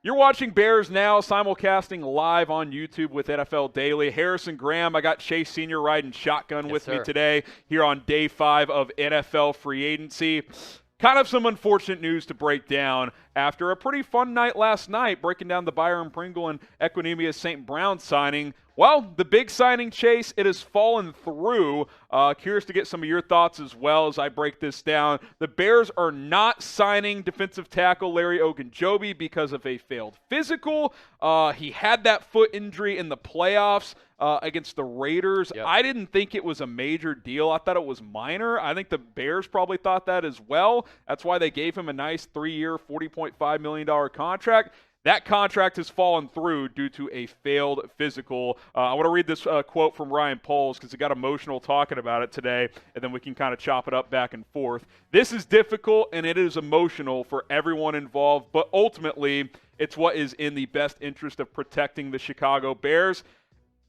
You're watching Bears Now, simulcasting live on YouTube with NFL Daily. Harrison Graham, I got Chase Sr. riding shotgun with me today here on day 5 of NFL free agency. Kind of some unfortunate news to break down after a pretty fun night last night, breaking down the Byron Pringle and Equanimeous St. Brown signing. Well, the big signing, Chase, it has fallen through. Curious to get some of your thoughts as well as I break this down. The Bears are not signing defensive tackle Larry Ogunjobi because of a failed physical. He had that foot injury in the playoffs against the Raiders. Yep. I didn't think it was a major deal. I thought it was minor. I think the Bears probably thought that as well. That's why they gave him a nice 3-year, $40.5 million contract. That contract has fallen through due to a failed physical. I want to read this quote from Ryan Poles because he got emotional talking about it today, and then we can kind of chop it up back and forth. This is difficult, and it is emotional for everyone involved, but ultimately it's what is in the best interest of protecting the Chicago Bears.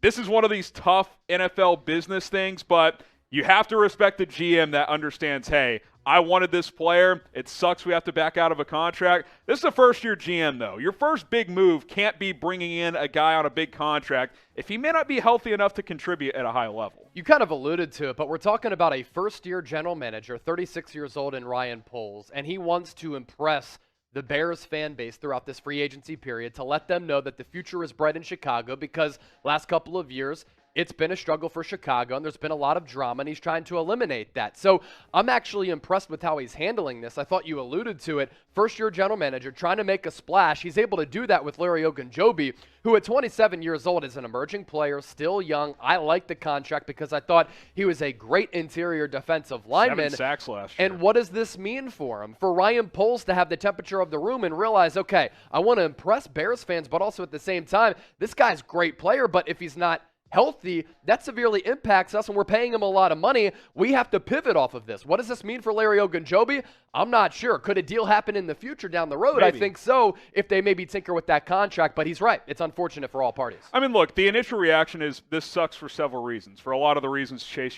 This is one of these tough NFL business things, but you have to respect the GM that understands, hey, I wanted this player. It sucks we have to back out of a contract. This is a first-year GM, though. Your first big move can't be bringing in a guy on a big contract if he may not be healthy enough to contribute at a high level. You kind of alluded to it, but we're talking about a first-year general manager, 36 years old, in Ryan Poles, and he wants to impress the Bears fan base throughout this free agency period to let them know that the future is bright in Chicago because last couple of years it's been a struggle for Chicago, and there's been a lot of drama, and he's trying to eliminate that. So I'm actually impressed with how he's handling this. I thought you alluded to it. First-year general manager trying to make a splash. He's able to do that with Larry Ogunjobi, who at 27 years old is an emerging player, still young. I like the contract because I thought he was a great interior defensive lineman. 7 sacks last year. And what does this mean for him? For Ryan Poles to have the temperature of the room and realize, okay, I want to impress Bears fans, but also at the same time, this guy's a great player, but if he's not healthy, that severely impacts us, and we're paying him a lot of money. We have to pivot off of this. What does this mean for Larry Ogunjobi? I'm not sure. Could a deal happen in the future down the road? Maybe. I think so, if they maybe tinker with that contract, but he's right. It's unfortunate for all parties. I mean, look, the initial reaction is this sucks for several reasons, for a lot of the reasons Chase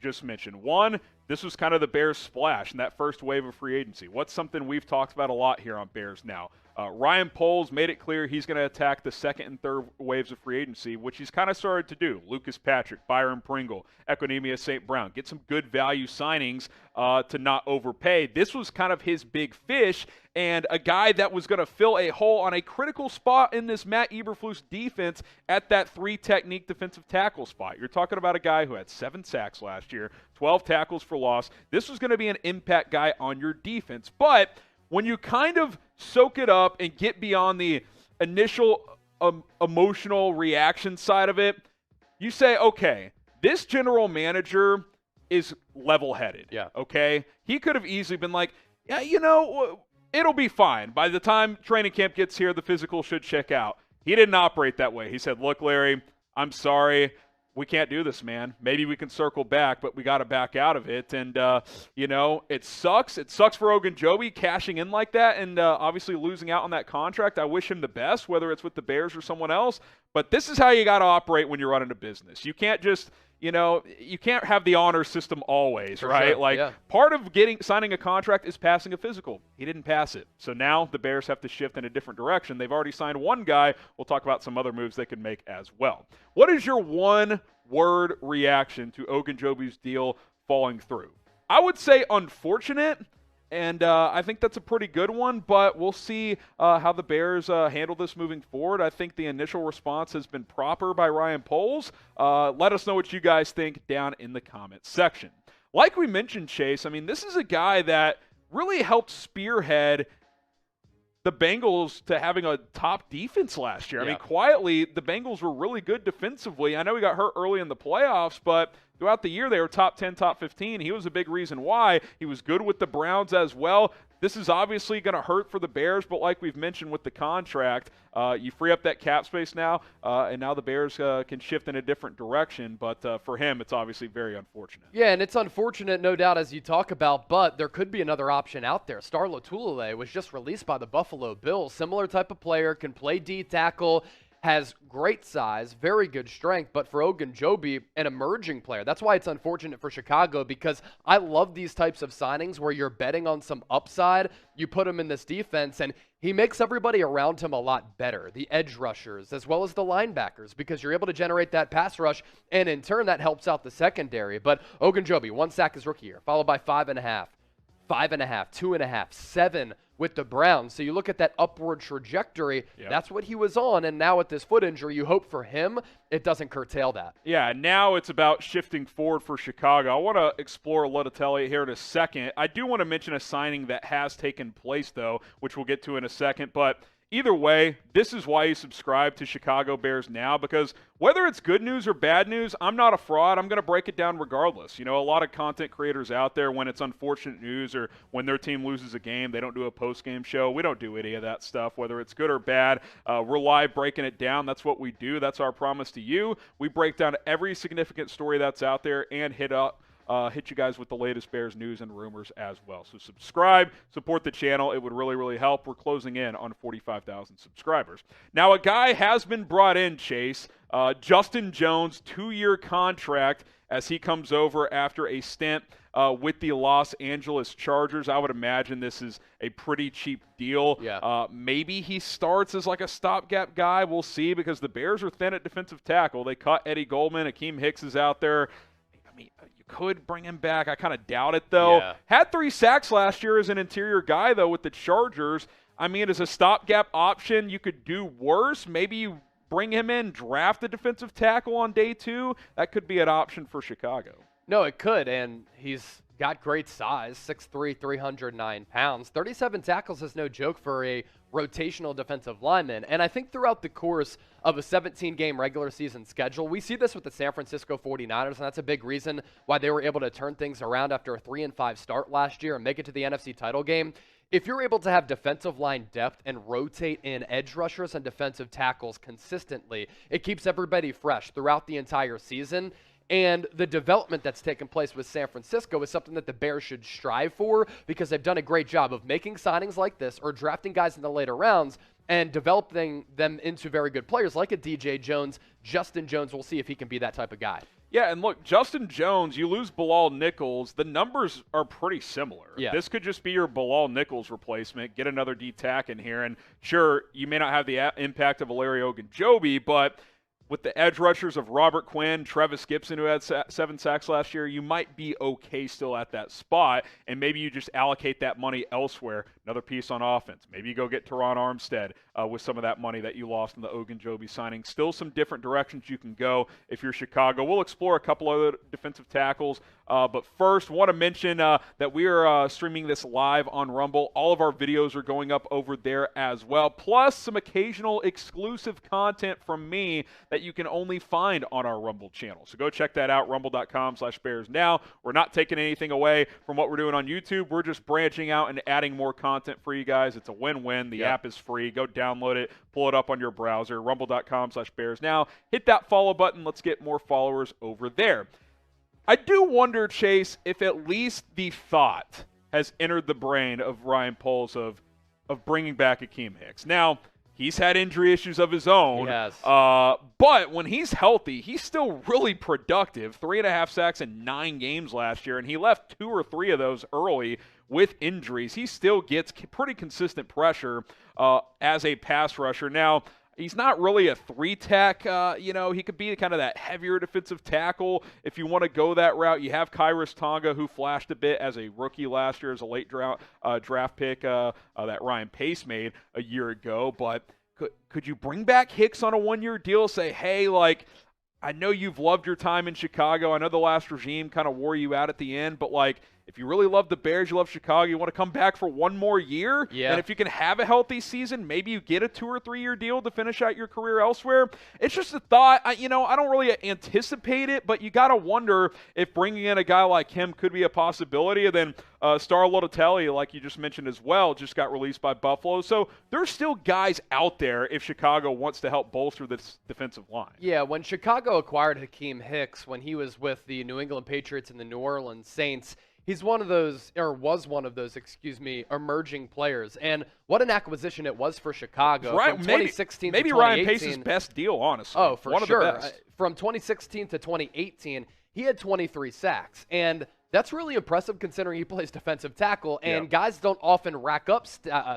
just mentioned. One, this was kind of the Bears' splash in that first wave of free agency. What's something we've talked about a lot here on Bears Now? Ryan Poles made it clear he's going to attack the second and third waves of free agency, which he's kind of started to do. Lucas Patrick, Byron Pringle, Equanimeous St. Brown. Get some good value signings to not overpay. This was kind of his big fish and a guy that was going to fill a hole on a critical spot in this Matt Eberflus defense at that 3-technique defensive tackle spot. You're talking about a guy who had 7 sacks last year, 12 tackles for loss. This was going to be an impact guy on your defense. But when you kind of soak it up and get beyond the initial emotional reaction side of it, you say, okay, this general manager is level-headed. Yeah. Okay? He could have easily been like, yeah, you know, it'll be fine. By the time training camp gets here, the physical should check out. He didn't operate that way. He said, look, Larry, I'm sorry. We can't do this, man. Maybe we can circle back, but we got to back out of it. And, you know, it sucks. It sucks for Ogunjobi cashing in like that and obviously losing out on that contract. I wish him the best, whether it's with the Bears or someone else. But this is how you got to operate when you're running a business. You can't just, you know, you can't have the honor system always, For right? sure, Like, yeah. part of signing a contract is passing a physical. He didn't pass it. So now the Bears have to shift in a different direction. They've already signed one guy. We'll talk about some other moves they can make as well. What is your one-word reaction to Ogunjobi's deal falling through? I would say unfortunate, and I think that's a pretty good one, but we'll see how the Bears handle this moving forward. I think the initial response has been proper by Ryan Poles. Let us know what you guys think down in the comments section. Like we mentioned, Chase, I mean, this is a guy that really helped spearhead the Bengals to having a top defense last year. I mean, quietly, the Bengals were really good defensively. I know he got hurt early in the playoffs, but throughout the year, they were top 10, top 15. He was a big reason why. He was good with the Browns as well. This is obviously going to hurt for the Bears, but like we've mentioned with the contract, you free up that cap space now, and now the Bears can shift in a different direction. But for him, it's obviously very unfortunate. Yeah, and it's unfortunate, no doubt, as you talk about, but there could be another option out there. Star Lotulelei was just released by the Buffalo Bills. Similar type of player, can play D tackle, has great size, very good strength, but for Ogunjobi, an emerging player. That's why it's unfortunate for Chicago, because I love these types of signings where you're betting on some upside. You put him in this defense, and he makes everybody around him a lot better, the edge rushers as well as the linebackers, because you're able to generate that pass rush, and in turn, that helps out the secondary. But Ogunjobi, 1 sack his rookie year, followed by 5.5, 5.5, 2.5, 7 with the Browns. So you look at that upward trajectory, that's what he was on, and now with this foot injury, you hope for him it doesn't curtail that. Yeah, now it's about shifting forward for Chicago. I want to explore Lotulelei here in a second. I do want to mention a signing that has taken place, though, which we'll get to in a second, but either way, this is why you subscribe to Chicago Bears Now, because whether it's good news or bad news, I'm not a fraud. I'm going to break it down regardless. You know, a lot of content creators out there, when it's unfortunate news or when their team loses a game, they don't do a post-game show. We don't do any of that stuff, whether it's good or bad. We're live breaking it down. That's what we do. That's our promise to you. We break down every significant story that's out there and hit you guys with the latest Bears news and rumors as well. So subscribe, support the channel. It would really, really help. We're closing in on 45,000 subscribers. Now, a guy has been brought in, Chase. Justin Jones, 2-year contract as he comes over after a stint with the Los Angeles Chargers. I would imagine this is a pretty cheap deal. Yeah. Maybe he starts as like a stopgap guy. We'll see, because the Bears are thin at defensive tackle. They cut Eddie Goldman. Akiem Hicks is out there. I mean, you could bring him back. I kind of doubt it, though. Yeah. Had 3 sacks last year as an interior guy, though, with the Chargers. I mean, as a stopgap option, you could do worse. Maybe you bring him in, draft a defensive tackle on day 2. That could be an option for Chicago. No, it could, and he's got great size, 6'3", 309 pounds. 37 tackles is no joke for a rotational defensive lineman. And I think throughout the course of a 17-game regular season schedule, we see this with the San Francisco 49ers, and that's a big reason why they were able to turn things around after a 3-5 start last year and make it to the NFC title game. If you're able to have defensive line depth and rotate in edge rushers and defensive tackles consistently, it keeps everybody fresh throughout the entire season. And the development that's taken place with San Francisco is something that the Bears should strive for, because they've done a great job of making signings like this or drafting guys in the later rounds and developing them into very good players like a DJ Jones. Justin Jones, we'll see if he can be that type of guy. Yeah, and look, Justin Jones, you lose Bilal Nichols, the numbers are pretty similar. Yeah. This could just be your Bilal Nichols replacement. Get another D-tack in here, and sure, you may not have the impact of a Larry Ogunjobi, but with the edge rushers of Robert Quinn, Trevis Gibson, who had 7 sacks last year, you might be okay still at that spot, and maybe you just allocate that money elsewhere. Another piece on offense. Maybe you go get Teron Armstead with some of that money that you lost in the Ogunjobi signing. Still some different directions you can go if you're Chicago. We'll explore a couple other defensive tackles, but first, want to mention that we are streaming this live on Rumble. All of our videos are going up over there as well, plus some occasional exclusive content from me that you can only find on our Rumble channel. So go check that out, rumble.com/BearsNow. We're not taking anything away from what we're doing on YouTube. We're just branching out and adding more content for you guys. It's a win-win. The app is free. Go download it, pull it up on your browser, rumble.com/BearsNow. Hit that follow button. Let's get more followers over there. I do wonder, Chase, if at least the thought has entered the brain of Ryan Poles of bringing back Akiem Hicks. Now, he's had injury issues of his own. Yes. But when he's healthy, he's still really productive. 3.5 sacks in 9 games last year, and he left 2 or 3 of those early with injuries. He still gets pretty consistent pressure as a pass rusher. Now, he's not really a 3-tech. He could be kind of that heavier defensive tackle if you want to go that route. You have Kairos Tonga, who flashed a bit as a rookie last year as a late draft pick that Ryan Pace made a year ago. But could you bring back Hicks on a 1-year deal? Say, hey, I know you've loved your time in Chicago. I know the last regime kind of wore you out at the end, but if you really love the Bears, you love Chicago, you want to come back for 1 more year? Yeah. And if you can have a healthy season, maybe you get a 2 or 3 year deal to finish out your career elsewhere. It's just a thought. I don't really anticipate it, but you got to wonder if bringing in a guy like him could be a possibility. And then Star Lotulelei, like you just mentioned as well, just got released by Buffalo. So there's still guys out there if Chicago wants to help bolster this defensive line. Yeah, when Chicago acquired Akiem Hicks when he was with the New England Patriots and the New Orleans Saints, He's one of those, or was one of those, emerging players. And what an acquisition it was for Chicago Right, from 2016 maybe to 2018. Ryan Pace's best deal, honestly. Oh, for one sure. Of the best. From 2016 to 2018, he had 23 sacks. And that's really impressive considering he plays defensive tackle, and guys don't often rack up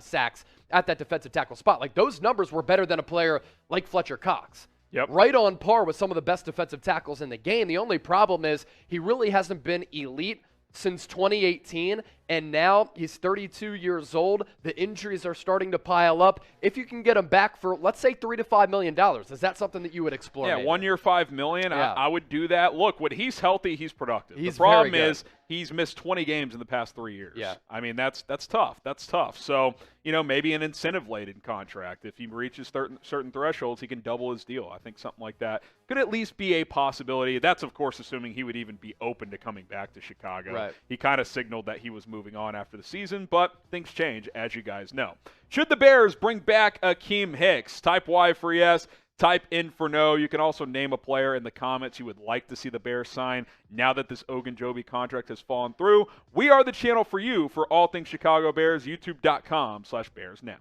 sacks at that defensive tackle spot. Like, those numbers were better than a player like Fletcher Cox. Yep. Right on par with some of the best defensive tackles in the game. The only problem is he really hasn't been elite since 2018, and now he's 32 years old. The injuries are starting to pile up. If you can get him back for, let's say, $3 to $5 million, is that something that you would explore? Yeah, maybe? 1 year, $5 million. Yeah. I would do that. Look, when he's healthy, he's productive. He's the problem very good. is he's missed 20 games in the past 3 years. Yeah. I mean, that's tough. That's tough. So, maybe an incentive-laden contract. If he reaches certain thresholds, he can double his deal. I think something like that could at least be a possibility. That's, of course, assuming he would even be open to coming back to Chicago. Right. He kind of signaled that he was moving on after the season, but things change, as you guys know. Should the Bears bring back Akiem Hicks? Type Y for yes. Type in for no. You can also name a player in the comments you would like to see the Bears sign now that this Ogunjobi contract has fallen through. We are the channel for you for all things Chicago Bears, youtube.com/BearsNow.